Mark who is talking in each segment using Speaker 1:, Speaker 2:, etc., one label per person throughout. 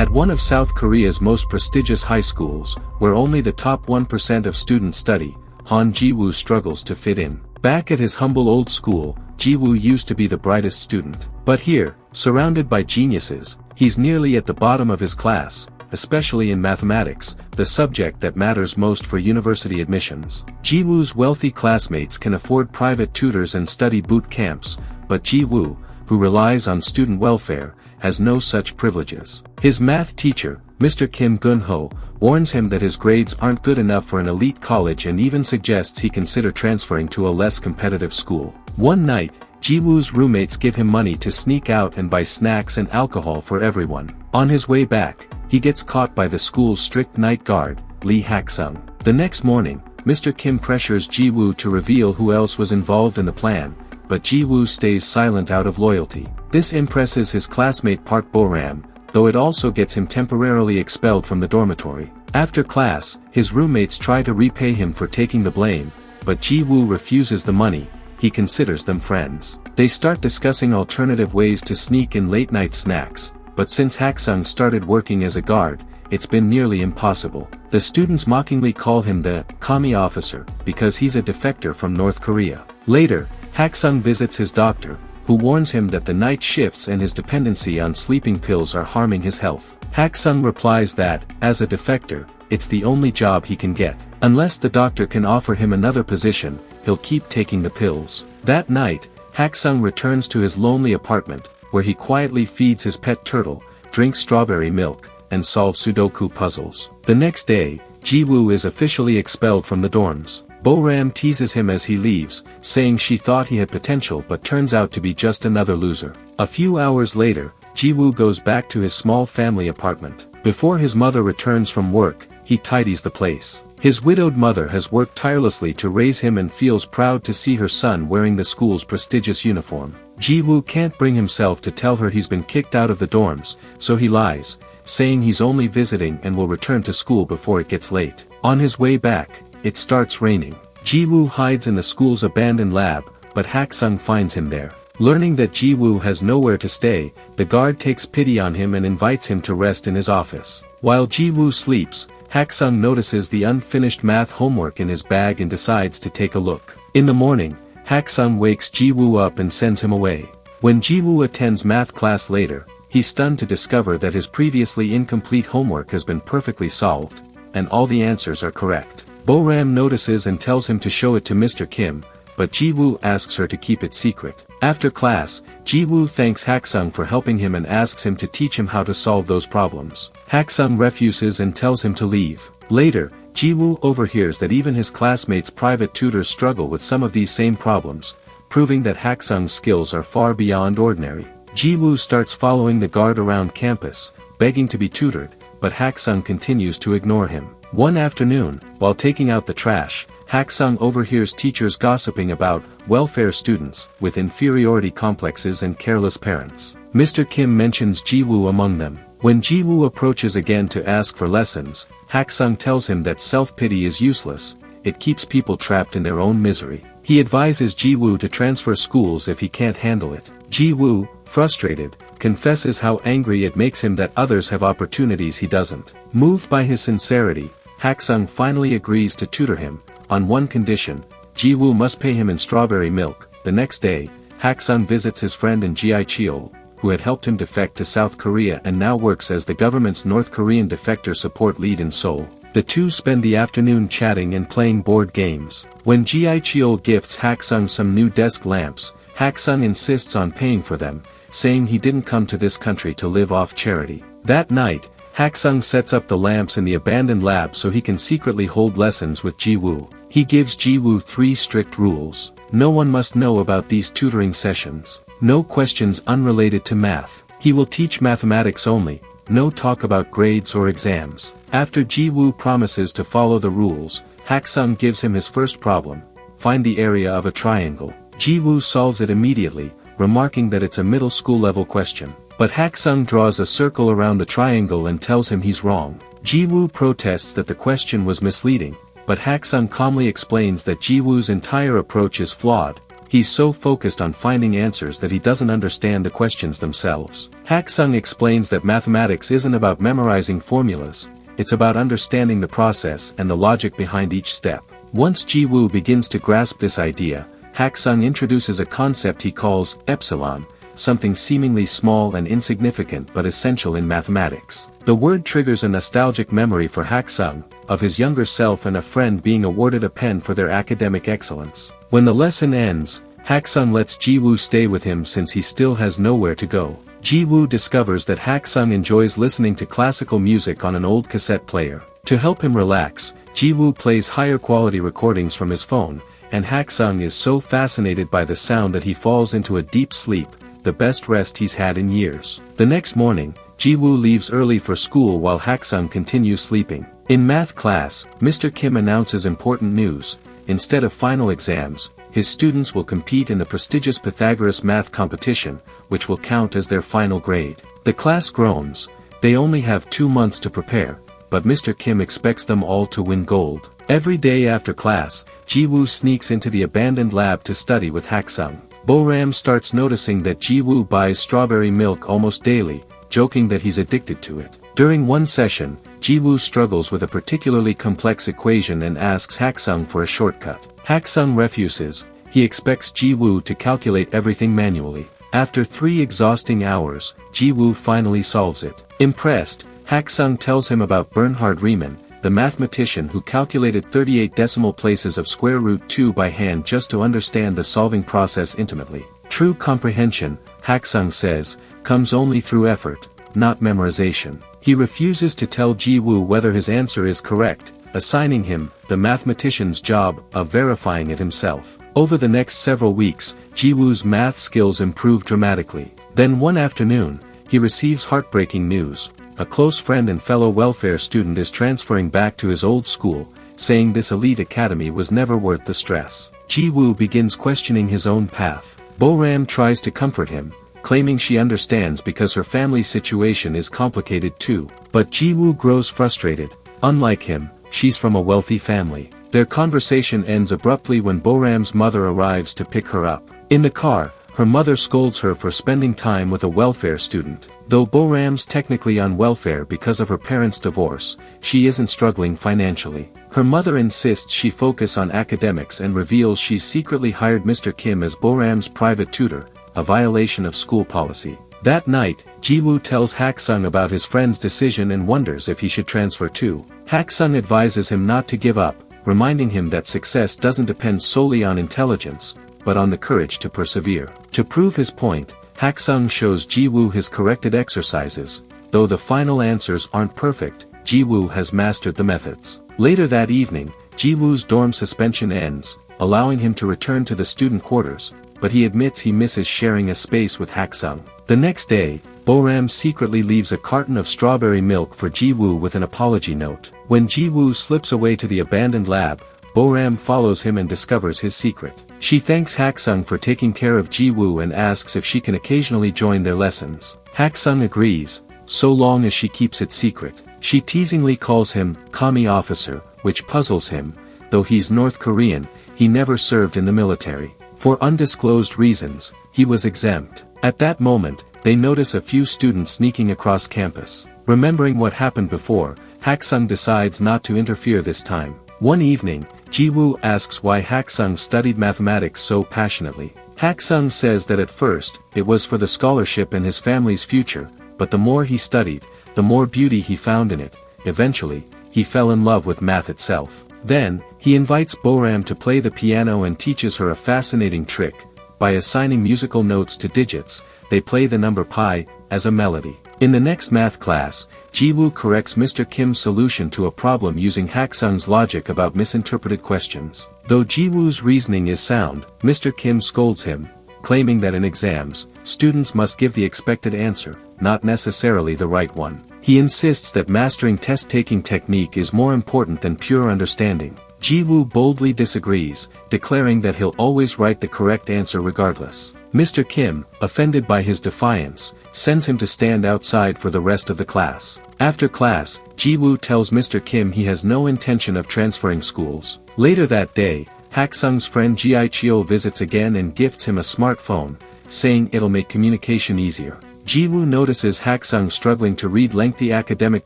Speaker 1: At one of South Korea's most prestigious high schools, where only the top 1% of students study, Han Ji-woo struggles to fit in. Back at his humble old school, Ji-woo used to be the brightest student. But here, surrounded by geniuses, he's nearly at the bottom of his class, especially in mathematics, the subject that matters most for university admissions. Ji-woo's wealthy classmates can afford private tutors and study boot camps, but Ji-woo, who relies on student welfare, has no such privileges. His math teacher, Mr. Kim Gun-ho, warns him that his grades aren't good enough for an elite college and even suggests he consider transferring to a less competitive school. One night, Ji-woo's roommates give him money to sneak out and buy snacks and alcohol for everyone. On his way back, he gets caught by the school's strict night guard, Lee Hak-sung. The next morning, Mr. Kim pressures Ji-woo to reveal who else was involved in the plan, but Ji-woo stays silent out of loyalty. This impresses his classmate Park Bo-ram, though it also gets him temporarily expelled from the dormitory. After class, his roommates try to repay him for taking the blame, but Ji-woo refuses the money. He considers them friends. They start discussing alternative ways to sneak in late-night snacks, but since Hak-sung started working as a guard, it's been nearly impossible. The students mockingly call him the commie officer because he's a defector from North Korea. Later, Hak-sung visits his doctor, who warns him that the night shifts and his dependency on sleeping pills are harming his health. Hak-sung replies that, as a defector, it's the only job he can get. Unless the doctor can offer him another position, he'll keep taking the pills. That night, Hak-sung returns to his lonely apartment, where he quietly feeds his pet turtle, drinks strawberry milk, and solves Sudoku puzzles. The next day, Ji-woo is officially expelled from the dorms. Bo-ram teases him as he leaves, saying she thought he had potential but turns out to be just another loser. A few hours later, Ji-woo goes back to his small family apartment. Before his mother returns from work, he tidies the place. His widowed mother has worked tirelessly to raise him and feels proud to see her son wearing the school's prestigious uniform. Ji-woo can't bring himself to tell her he's been kicked out of the dorms, so he lies, saying he's only visiting and will return to school before it gets late. On his way back, it starts raining. Ji-woo hides in the school's abandoned lab, but Hak-sung finds him there. Learning that Ji-woo has nowhere to stay, the guard takes pity on him and invites him to rest in his office. While Ji-woo sleeps, Hak-sung notices the unfinished math homework in his bag and decides to take a look. In the morning, Hak-sung wakes Ji-woo up and sends him away. When Ji-woo attends math class later, he's stunned to discover that his previously incomplete homework has been perfectly solved, and all the answers are correct. Bo-ram notices and tells him to show it to Mr. Kim, but Ji-woo asks her to keep it secret. After class, Ji-woo thanks Hak-sung for helping him and asks him to teach him how to solve those problems. Hak-sung refuses and tells him to leave. Later, Ji-woo overhears that even his classmates' private tutors struggle with some of these same problems, proving that Hak-sung's skills are far beyond ordinary. Ji-woo starts following the guard around campus, begging to be tutored, but Hak-sung continues to ignore him. One afternoon, while taking out the trash, Hak-sung overhears teachers gossiping about welfare students with inferiority complexes and careless parents. Mr. Kim mentions Ji-woo among them. When Ji-woo approaches again to ask for lessons, Hak-sung tells him that self-pity is useless, it keeps people trapped in their own misery. He advises Ji-woo to transfer schools if he can't handle it. Ji-woo, frustrated, confesses how angry it makes him that others have opportunities he doesn't. Moved by his sincerity, Hak-sung finally agrees to tutor him, on one condition: Ji-woo must pay him in strawberry milk. The next day, Hak-sung visits his friend in Cheol, who had helped him defect to South Korea and now works as the government's North Korean defector support lead in Seoul. The two spend the afternoon chatting and playing board games. When Cheol gifts Hak-sung some new desk lamps, Hak-sung insists on paying for them, saying he didn't come to this country to live off charity. That night, Hak-sung sets up the lamps in the abandoned lab so he can secretly hold lessons with Ji-woo. He gives Ji-woo 3 strict rules. No one must know about these tutoring sessions. No questions unrelated to math. He will teach mathematics only. No talk about grades or exams. After Ji-woo promises to follow the rules, Hak-sung gives him his first problem: find the area of a triangle. Ji-woo solves it immediately, remarking that it's a middle school level question. But Hak-sung draws a circle around the triangle and tells him he's wrong. Ji-woo protests that the question was misleading, but Hak-sung calmly explains that Ji-woo's entire approach is flawed. He's so focused on finding answers that he doesn't understand the questions themselves. Hak-sung explains that mathematics isn't about memorizing formulas, it's about understanding the process and the logic behind each step. Once Ji-woo begins to grasp this idea, Hak-sung introduces a concept he calls epsilon, something seemingly small and insignificant but essential in mathematics. The word triggers a nostalgic memory for Hak-sung, of his younger self and a friend being awarded a pen for their academic excellence. When the lesson ends, Hak-sung lets Ji-woo stay with him since he still has nowhere to go. Ji-woo discovers that Hak-sung enjoys listening to classical music on an old cassette player. To help him relax, Ji-woo plays higher quality recordings from his phone, and Hak-sung is so fascinated by the sound that he falls into a deep sleep, the best rest he's had in years. The next morning, Ji-woo leaves early for school while Hak-sung continues sleeping. In math class, Mr. Kim announces important news. Instead of final exams, his students will compete in the prestigious Pythagoras math competition, which will count as their final grade. The class groans. They only have 2 months to prepare, but Mr. Kim expects them all to win gold. Every day after class, Ji-woo sneaks into the abandoned lab to study with Hak-sung. Bo-ram starts noticing that Ji-woo buys strawberry milk almost daily, joking that he's addicted to it. During one session, Ji-woo struggles with a particularly complex equation and asks Hak-sung for a shortcut. Hak-sung refuses. He expects Ji-woo to calculate everything manually. After 3 exhausting hours, Ji-woo finally solves it. Impressed, Hak-sung tells him about Bernhard Riemann, the mathematician who calculated 38 decimal places of square root 2 by hand just to understand the solving process intimately. True comprehension, Hak-sung says, comes only through effort, not memorization. He refuses to tell Ji-woo whether his answer is correct, assigning him the mathematician's job of verifying it himself. Over the next several weeks, Ji-woo's math skills improve dramatically. Then one afternoon, he receives heartbreaking news. A close friend and fellow welfare student is transferring back to his old school, saying this elite academy was never worth the stress. Ji-woo begins questioning his own path. Bo-ram tries to comfort him, claiming she understands because her family's situation is complicated too. But Ji-woo grows frustrated. Unlike him, she's from a wealthy family. Their conversation ends abruptly when Bo-ram's mother arrives to pick her up. In the car, her mother scolds her for spending time with a welfare student. Though Bo-ram's technically on welfare because of her parents' divorce, she isn't struggling financially. Her mother insists she focus on academics and reveals she's secretly hired Mr. Kim as Bo-ram's private tutor, a violation of school policy. That night, Ji-woo tells Hak-sung about his friend's decision and wonders if he should transfer too. Hak-sung advises him not to give up, reminding him that success doesn't depend solely on intelligence, but on the courage to persevere. To prove his point, Hak-sung shows Ji-woo his corrected exercises. Though the final answers aren't perfect, Ji-woo has mastered the methods. Later that evening, Ji-woo's dorm suspension ends, allowing him to return to the student quarters, but he admits he misses sharing a space with Hak-sung. The next day, Bo-ram secretly leaves a carton of strawberry milk for Ji-woo with an apology note. When Ji-woo slips away to the abandoned lab, Bo-ram follows him and discovers his secret. She thanks Hak-sung for taking care of Ji-woo and asks if she can occasionally join their lessons. Hak-sung agrees, so long as she keeps it secret. She teasingly calls him "commie officer," which puzzles him. Though he's North Korean, he never served in the military. For undisclosed reasons, he was exempt. At that moment, they notice a few students sneaking across campus. Remembering what happened before, Hak-sung decides not to interfere this time. One evening, Ji-woo asks why Hak-sung studied mathematics so passionately. Hak-sung says that at first, it was for the scholarship and his family's future, but the more he studied, the more beauty he found in it. Eventually, he fell in love with math itself. Then, he invites Bo-ram to play the piano and teaches her a fascinating trick. By assigning musical notes to digits, they play the number pi as a melody. In the next math class, Ji-woo corrects Mr. Kim's solution to a problem using Hak-sung's logic about misinterpreted questions. Though Ji-woo's reasoning is sound, Mr. Kim scolds him, claiming that in exams, students must give the expected answer, not necessarily the right one. He insists that mastering test-taking technique is more important than pure understanding. Ji-woo boldly disagrees, declaring that he'll always write the correct answer regardless. Mr. Kim, offended by his defiance, sends him to stand outside for the rest of the class. After class, Ji-woo tells Mr. Kim he has no intention of transferring schools. Later that day, Haksung's friend Ji-Chul visits again and gifts him a smartphone, saying it'll make communication easier. Ji-woo notices Haksung struggling to read lengthy academic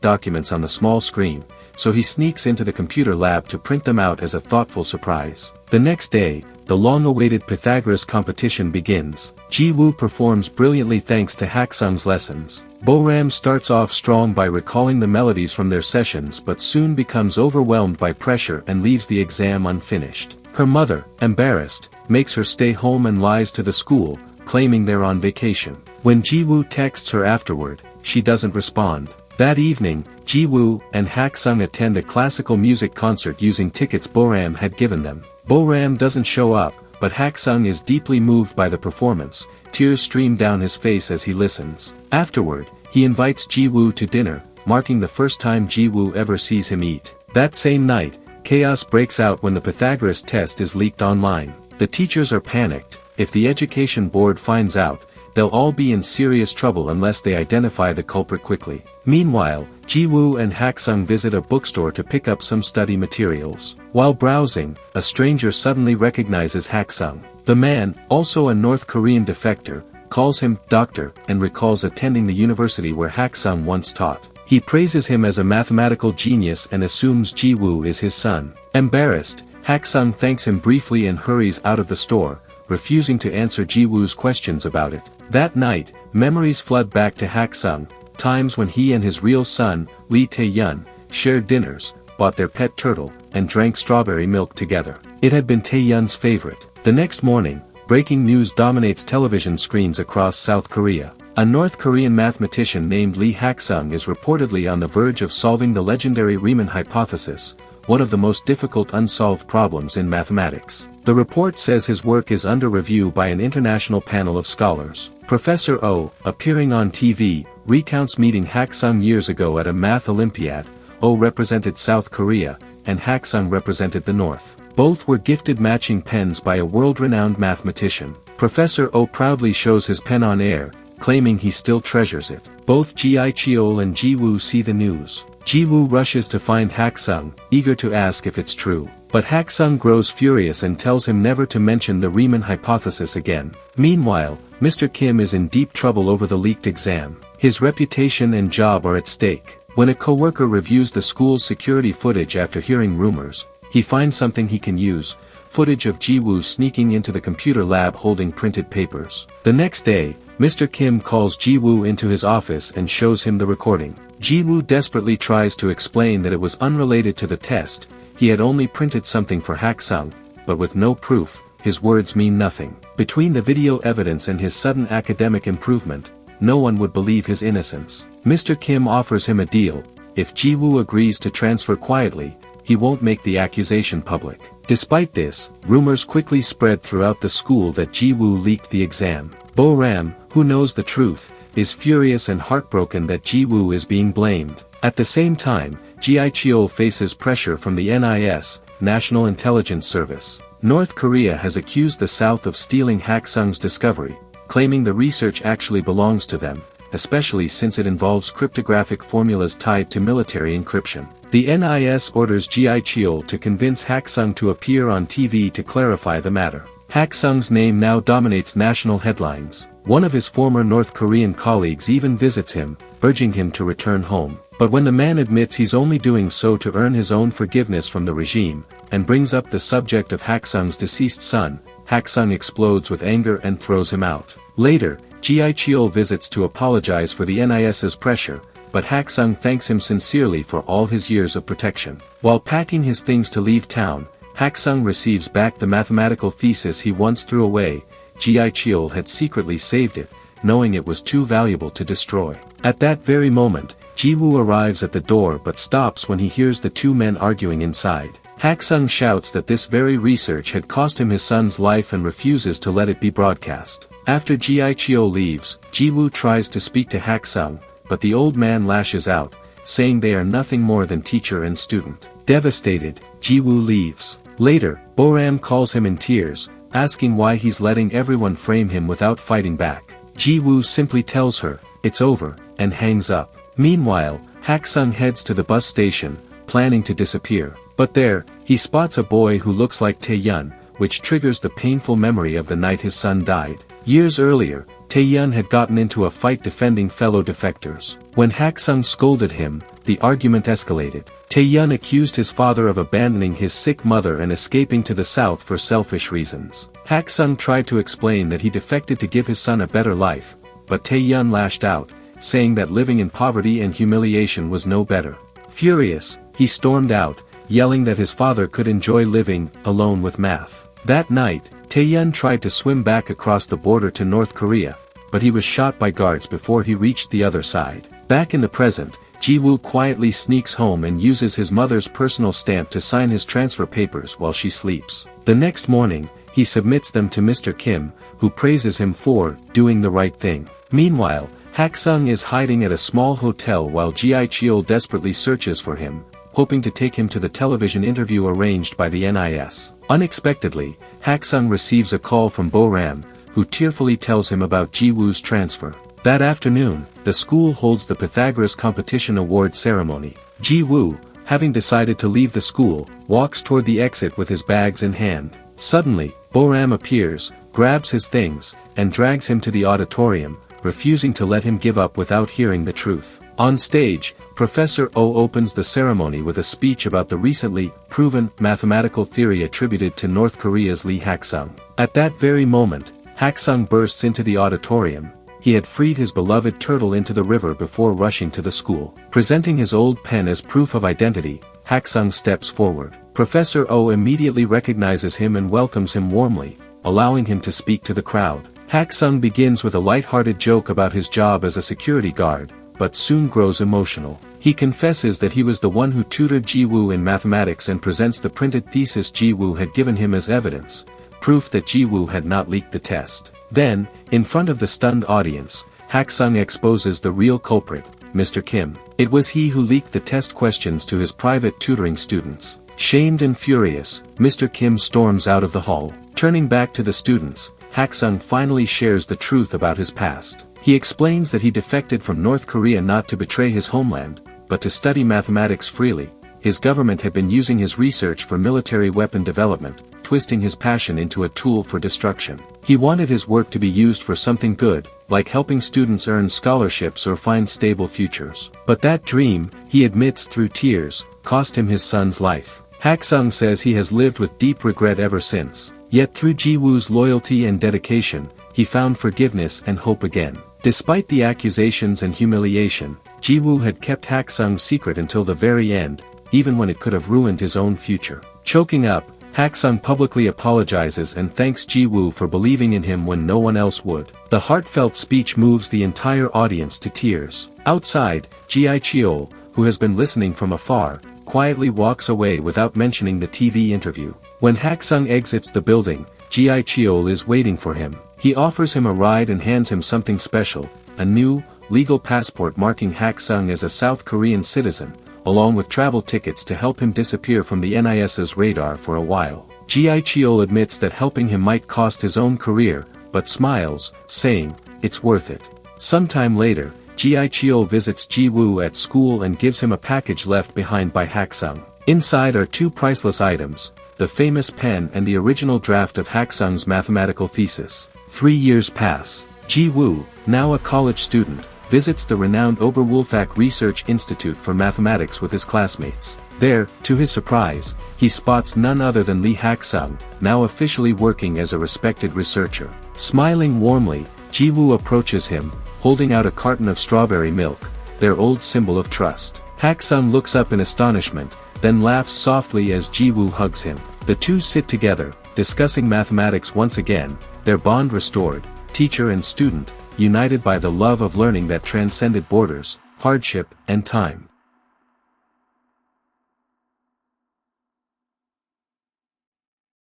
Speaker 1: documents on the small screen, so he sneaks into the computer lab to print them out as a thoughtful surprise. The next day, the long-awaited Pythagoras competition begins. Ji-woo performs brilliantly thanks to Haksung's lessons. Bo-ram starts off strong by recalling the melodies from their sessions but soon becomes overwhelmed by pressure and leaves the exam unfinished. Her mother, embarrassed, makes her stay home and lies to the school, claiming they're on vacation. When Ji-woo texts her afterward, she doesn't respond. That evening, Ji-woo and Haksung attend a classical music concert using tickets Bo-ram had given them. Bo-ram doesn't show up, but Haksung is deeply moved by the performance, tears stream down his face as he listens. Afterward, he invites Ji-woo to dinner, marking the first time Ji-woo ever sees him eat. That same night, chaos breaks out when the Pythagoras test is leaked online. The teachers are panicked. If the education board finds out, they'll all be in serious trouble unless they identify the culprit quickly. Meanwhile, Ji-woo and Haksung visit a bookstore to pick up some study materials. While browsing, a stranger suddenly recognizes Haksung. The man, also a North Korean defector, calls him doctor and recalls attending the university where Haksung once taught. He praises him as a mathematical genius and assumes Ji-woo is his son. Embarrassed, Haksung thanks him briefly and hurries out of the store, refusing to answer Ji-woo's questions about it. That night, memories flood back to Haksung, times when he and his real son, Lee Tae-yun, shared dinners, bought their pet turtle, and drank strawberry milk together. It had been Tae-yun's favorite. The next morning, breaking news dominates television screens across South Korea. A North Korean mathematician named Lee Haksung is reportedly on the verge of solving the legendary Riemann hypothesis, one of the most difficult unsolved problems in mathematics. The report says his work is under review by an international panel of scholars. Professor Oh, appearing on TV, recounts meeting Haksung years ago at a math Olympiad. Oh represented South Korea, and Haksung represented the North. Both were gifted matching pens by a world-renowned mathematician. Professor Oh proudly shows his pen on air, claiming he still treasures it. Both Ji-Chul and Ji-woo see the news. Ji-woo rushes to find Haksung, eager to ask if it's true. But Haksung grows furious and tells him never to mention the Riemann hypothesis again. Meanwhile, Mr. Kim is in deep trouble over the leaked exam. His reputation and job are at stake. When a coworker reviews the school's security footage after hearing rumors, he finds something he can use, footage of Ji-woo sneaking into the computer lab holding printed papers. The next day, Mr. Kim calls Ji-woo into his office and shows him the recording. Ji-woo desperately tries to explain that it was unrelated to the test, he had only printed something for Haksung, but with no proof, his words mean nothing. Between the video evidence and his sudden academic improvement, no one would believe his innocence. Mr. Kim offers him a deal: if Ji-woo agrees to transfer quietly, he won't make the accusation public. Despite this, rumors quickly spread throughout the school that Ji-woo leaked the exam. Bo-ram, who knows the truth, is furious and heartbroken that Ji-woo is being blamed. At the same time, Ji-Chul faces pressure from the NIS, National Intelligence Service. North Korea has accused the South of stealing Haksung's discovery, claiming the research actually belongs to them, especially since it involves cryptographic formulas tied to military encryption. The NIS orders Ji-Chul to convince Haksung to appear on TV to clarify the matter. Haksung's name now dominates national headlines. One of his former North Korean colleagues even visits him, urging him to return home. But when the man admits he's only doing so to earn his own forgiveness from the regime, and brings up the subject of Haksung's deceased son, Haksung explodes with anger and throws him out. Later, Ji-Chul visits to apologize for the NIS's pressure, but Haksung thanks him sincerely for all his years of protection. While packing his things to leave town, Haksung receives back the mathematical thesis he once threw away. Ji-Chul had secretly saved it, knowing it was too valuable to destroy. At that very moment, Ji-woo arrives at the door but stops when he hears the two men arguing inside. Haksung shouts that this very research had cost him his son's life and refuses to let it be broadcast. After Ji-Chul leaves, Ji-woo tries to speak to Haksung, but the old man lashes out, saying they are nothing more than teacher and student. Devastated, Ji-woo leaves. Later, Bo-ram calls him in tears, asking why he's letting everyone frame him without fighting back. Ji-woo simply tells her, "It's over," and hangs up. Meanwhile, Haksung heads to the bus station, planning to disappear. But there, he spots a boy who looks like Tae-yun, which triggers the painful memory of the night his son died. Years earlier, Tae-yun had gotten into a fight defending fellow defectors. When Hak-sung scolded him, the argument escalated. Tae-yun accused his father of abandoning his sick mother and escaping to the south for selfish reasons. Hak-sung tried to explain that he defected to give his son a better life, but Tae-yun lashed out, saying that living in poverty and humiliation was no better. Furious, he stormed out, yelling that his father could enjoy living alone with math. That night, Tae-yun tried to swim back across the border to North Korea, but he was shot by guards before he reached the other side. Back in the present, Ji-woo quietly sneaks home and uses his mother's personal stamp to sign his transfer papers while she sleeps. The next morning, he submits them to Mr. Kim, who praises him for doing the right thing. Meanwhile, Hak-sung is hiding at a small hotel while Ji-cheol desperately searches for him, hoping to take him to the television interview arranged by the NIS. Unexpectedly, Hak-sung receives a call from Bo-ram, who tearfully tells him about Ji-woo's transfer. That afternoon, the school holds the Pythagoras Competition Award ceremony. Ji-woo, having decided to leave the school, walks toward the exit with his bags in hand. Suddenly, Bo-ram appears, grabs his things, and drags him to the auditorium, refusing to let him give up without hearing the truth. On stage, Professor Oh opens the ceremony with a speech about the recently proven mathematical theory attributed to North Korea's Lee Hak-sung. At that very moment, Hak-sung bursts into the auditorium. He had freed his beloved turtle into the river before rushing to the school. Presenting his old pen as proof of identity, Hak-sung steps forward. Professor Oh immediately recognizes him and welcomes him warmly, allowing him to speak to the crowd. Hak-sung begins with a light-hearted joke about his job as a security guard, but soon grows emotional. He confesses that he was the one who tutored Ji-woo in mathematics and presents the printed thesis Ji-woo had given him as evidence, proof that Ji-woo had not leaked the test. Then, in front of the stunned audience, Hak-sung exposes the real culprit, Mr. Kim. It was he who leaked the test questions to his private tutoring students. Shamed and furious, Mr. Kim storms out of the hall. Turning back to the students, Hak-sung finally shares the truth about his past. He explains that he defected from North Korea not to betray his homeland, but to study mathematics freely. His government had been using his research for military weapon development, twisting his passion into a tool for destruction. He wanted his work to be used for something good, like helping students earn scholarships or find stable futures. But that dream, he admits through tears, cost him his son's life. Hak-sung says he has lived with deep regret ever since. Yet through Ji-woo's loyalty and dedication, he found forgiveness and hope again. Despite the accusations and humiliation, Ji-woo had kept Hak-sung's secret until the very end, even when it could have ruined his own future. Choking up, Hak-sung publicly apologizes and thanks Ji-woo for believing in him when no one else would. The heartfelt speech moves the entire audience to tears. Outside, Ji-cheol, who has been listening from afar, quietly walks away without mentioning the TV interview. When Hak-sung exits the building, Ji-cheol is waiting for him. He offers him a ride and hands him something special, a new, legal passport marking Hak-sung as a South Korean citizen, along with travel tickets to help him disappear from the NIS's radar for a while. Ji-cheol admits that helping him might cost his own career, but smiles, saying, "It's worth it." Sometime later, Ji-cheol visits Ji-woo at school and gives him a package left behind by Hak-sung. Inside are two priceless items, the famous pen and the original draft of Hak-sung's mathematical thesis. 3 years pass. Ji-woo, now a college student, visits the renowned Oberwolfach Research Institute for Mathematics with his classmates. There, to his surprise, he spots none other than Lee Hak-sung, now officially working as a respected researcher. Smiling warmly, Ji-woo approaches him, holding out a carton of strawberry milk, their old symbol of trust. Hak-sung looks up in astonishment, then laughs softly as Ji-woo hugs him. The two sit together, discussing mathematics once again, their bond restored, teacher and student, united by the love of learning that transcended borders, hardship, and time.